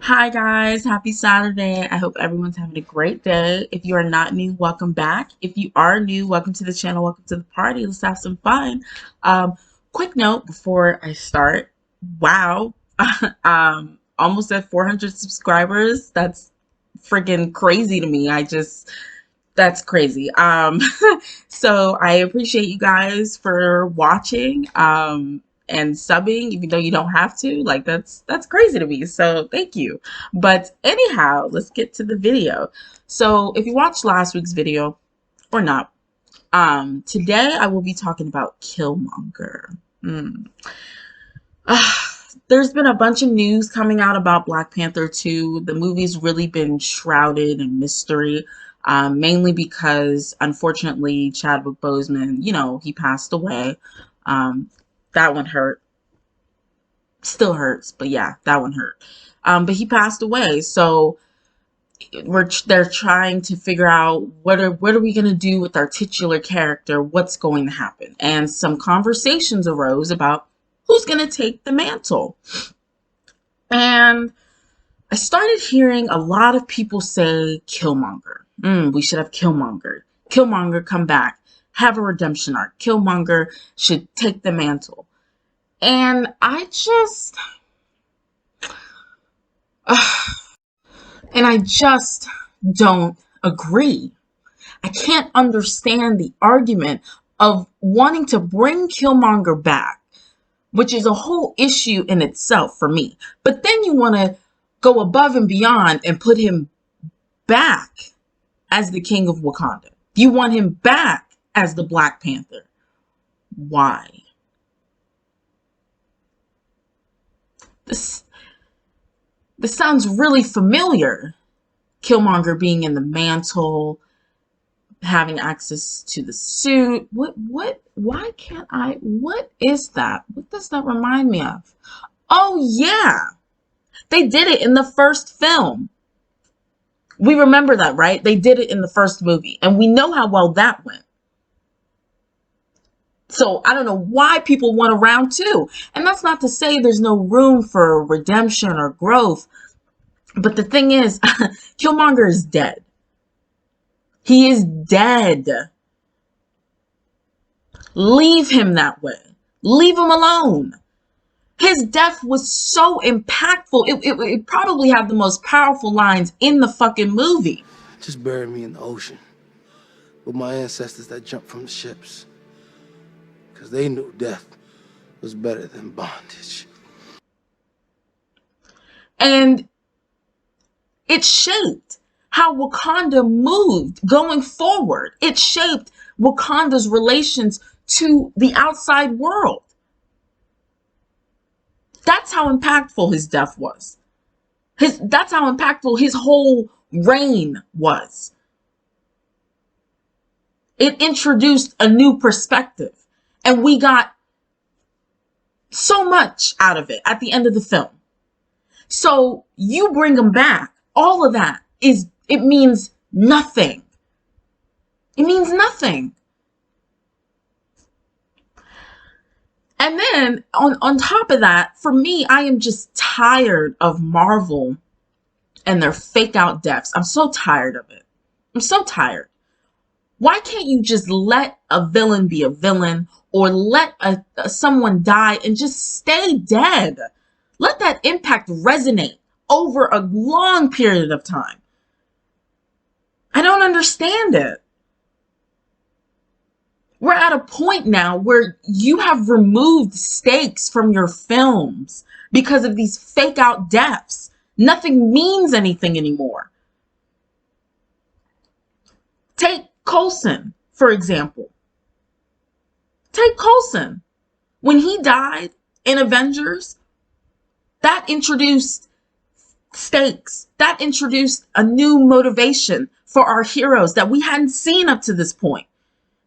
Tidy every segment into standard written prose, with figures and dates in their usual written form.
Hi guys, happy Saturday. I hope everyone's having a great day. If you are not new, welcome back. If you are new, welcome to the channel, welcome to the party. Let's have some fun. Quick note before I start. Wow. Almost at 400 subscribers. That's freaking crazy to me. That's crazy. So I appreciate you guys for watching. And subbing, even though you don't have to. Like that's crazy to me. So thank you. But anyhow, let's get to the video. So if you watched last week's video or not, today I will be talking about Killmonger. There's been a bunch of news coming out about Black Panther 2. The movie's really been shrouded in mystery. Mainly because, unfortunately, Chadwick Boseman, he passed away. That one hurt. Still hurts, but yeah, that one hurt. But he passed away, so they're trying to figure out what are we gonna do with our titular character? What's going to happen? And some conversations arose about who's gonna take the mantle. And I started hearing a lot of people say Killmonger. We should have Killmonger. Killmonger come back, have a redemption arc. Killmonger should take the mantle. And I just don't agree. I can't understand the argument of wanting to bring Killmonger back, which is a whole issue in itself for me. But then you want to go above and beyond and put him back as the King of Wakanda. You want him back as the Black Panther. Why? This sounds really familiar. Killmonger being in the mantle, having access to the suit. Why can't I? What is that? What does that remind me of? Oh, yeah. They did it in the first film. We remember that, right? They did it in the first movie, and we know how well that went. So I don't know why people want a round two. And that's not to say there's no room for redemption or growth. But the thing is, Killmonger is dead. He is dead. Leave him that way. Leave him alone. His death was so impactful. It probably had the most powerful lines in the fucking movie. Just bury me in the ocean with my ancestors that jumped from the ships. Because they knew death was better than bondage. And it shaped how Wakanda moved going forward. It shaped Wakanda's relations to the outside world. That's how impactful his death was. That's how impactful his whole reign was. It introduced a new perspective. And we got so much out of it at the end of the film. So you bring him back. All of that it means nothing. It means nothing. And then on top of that, for me, I am just tired of Marvel and their fake out deaths. I'm so tired of it. I'm so tired. Why can't you just let a villain be a villain, or let someone die and just stay dead? Let that impact resonate over a long period of time. I don't understand it. We're at a point now where you have removed stakes from your films because of these fake out deaths. Nothing means anything anymore. Take Coulson, for example. Take Coulson. When he died in Avengers, that introduced stakes. That introduced a new motivation for our heroes that we hadn't seen up to this point.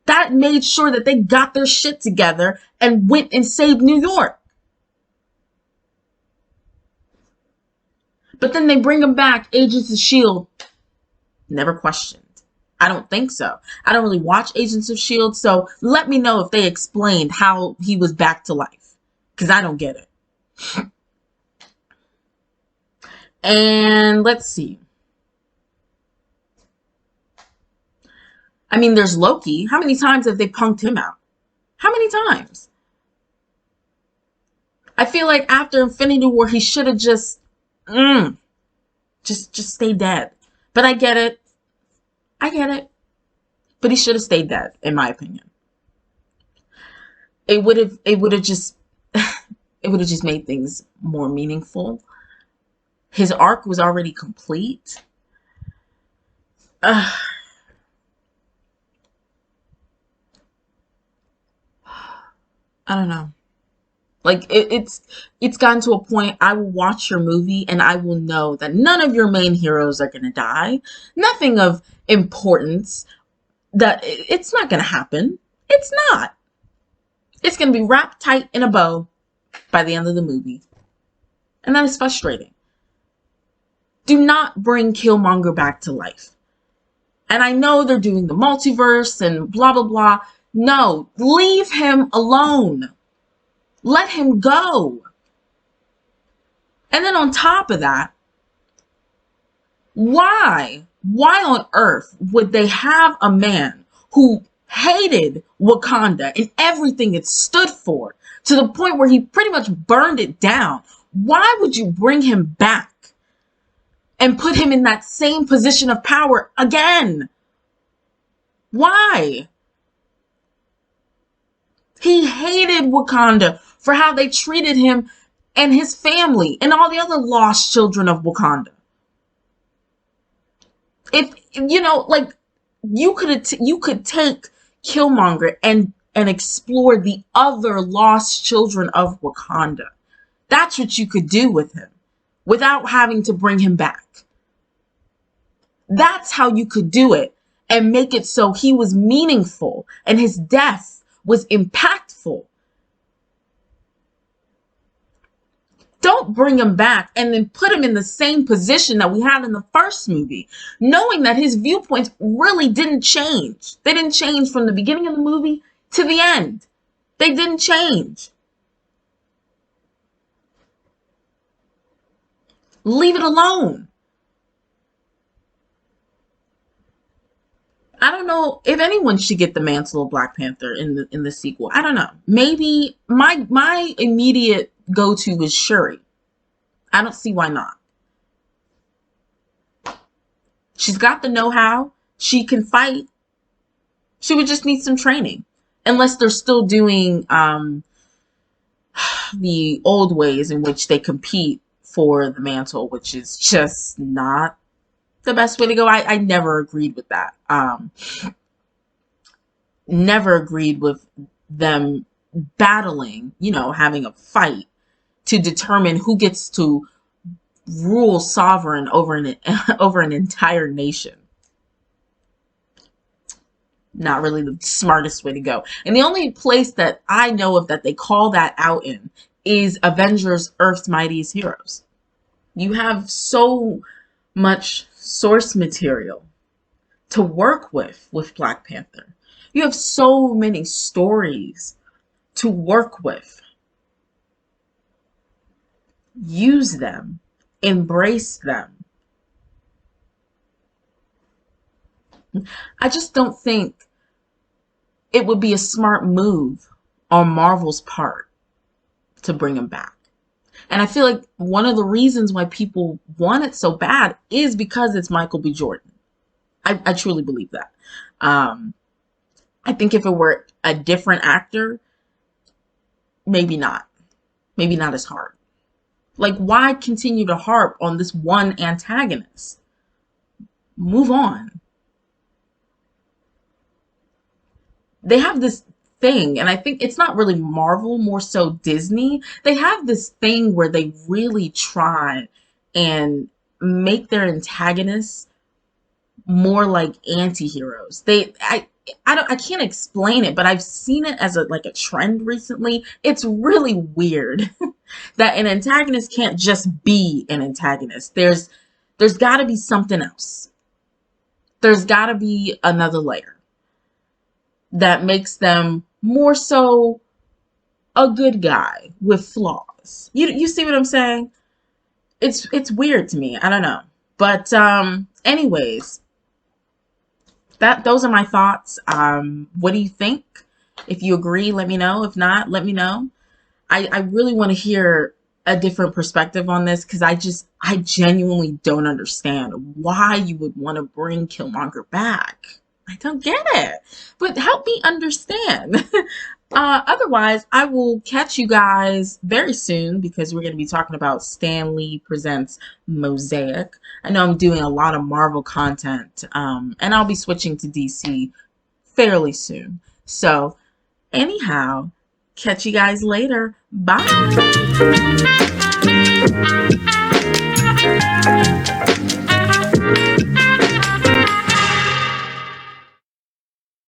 That made sure that they got their shit together and went and saved New York. But then they bring them back, Agents of S.H.I.E.L.D. Never questioned. I don't think so. I don't really watch Agents of S.H.I.E.L.D., so let me know if they explained how he was back to life, because I don't get it. And let's see. I mean, there's Loki. How many times have they punked him out? How many times? I feel like after Infinity War, he should have mm, just stay dead. But I get it. I get it. But he should have stayed dead, in my opinion. It would have just it would have just made things more meaningful. His arc was already complete. I don't know. Like it's gotten to a point I will watch your movie and I will know that none of your main heroes are gonna die. Nothing of importance. That it's not gonna happen. It's not. It's gonna be wrapped tight in a bow by the end of the movie. And that is frustrating. Do not bring Killmonger back to life. And I know they're doing the multiverse and blah blah blah. No, leave him alone. Let him go. And then on top of that, why on earth would they have a man who hated Wakanda and everything it stood for to the point where he pretty much burned it down? Why would you bring him back and put him in that same position of power again? Why? He hated Wakanda for how they treated him and his family and all the other lost children of Wakanda. If like you could take Killmonger and explore the other lost children of Wakanda. That's what you could do with him without having to bring him back. That's how you could do it and make it so he was meaningful and his death was impactful. Don't bring him back and then put him in the same position that we had in the first movie, knowing that his viewpoints really didn't change. They didn't change from the beginning of the movie to the end. They didn't change. Leave it alone. I don't know if anyone should get the mantle of Black Panther in the sequel. I don't know. Maybe my immediate go-to is Shuri. I don't see why not. She's got the know-how. She can fight. She would just need some training. Unless they're still doing the old ways in which they compete for the mantle, which is just not the best way to go. I never agreed with that. Never agreed with them battling, having a fight to determine who gets to rule sovereign over an entire nation. Not really the smartest way to go. And the only place that I know of that they call that out in is Avengers Earth's Mightiest Heroes. You have so much source material to work with Black Panther. You have so many stories to work with. Use them. Embrace them. I just don't think it would be a smart move on Marvel's part to bring him back. And I feel like one of the reasons why people want it so bad is because it's Michael B. Jordan. I truly believe that. I think if it were a different actor, maybe not. Maybe not as hard. Like, why continue to harp on this one antagonist? Move on. They have this thing, and I think it's not really Marvel, more so Disney. They have this thing where they really try and make their antagonists more like anti-heroes. I can't explain it, but I've seen it as a trend recently. It's really weird that an antagonist can't just be an antagonist. There's got to be something else. There's got to be another layer that makes them more so a good guy with flaws. You see what I'm saying? it's weird to me. I don't know. But anyways, that those are my thoughts. What do you think? If you agree, let me know. If not, let me know. I really want to hear a different perspective on this because I genuinely don't understand why you would want to bring Killmonger back. I don't get it. But help me understand. Otherwise, I will catch you guys very soon because we're going to be talking about Stan Lee Presents Mosaic. I know I'm doing a lot of Marvel content, and I'll be switching to DC fairly soon. So, anyhow, catch you guys later. Bye.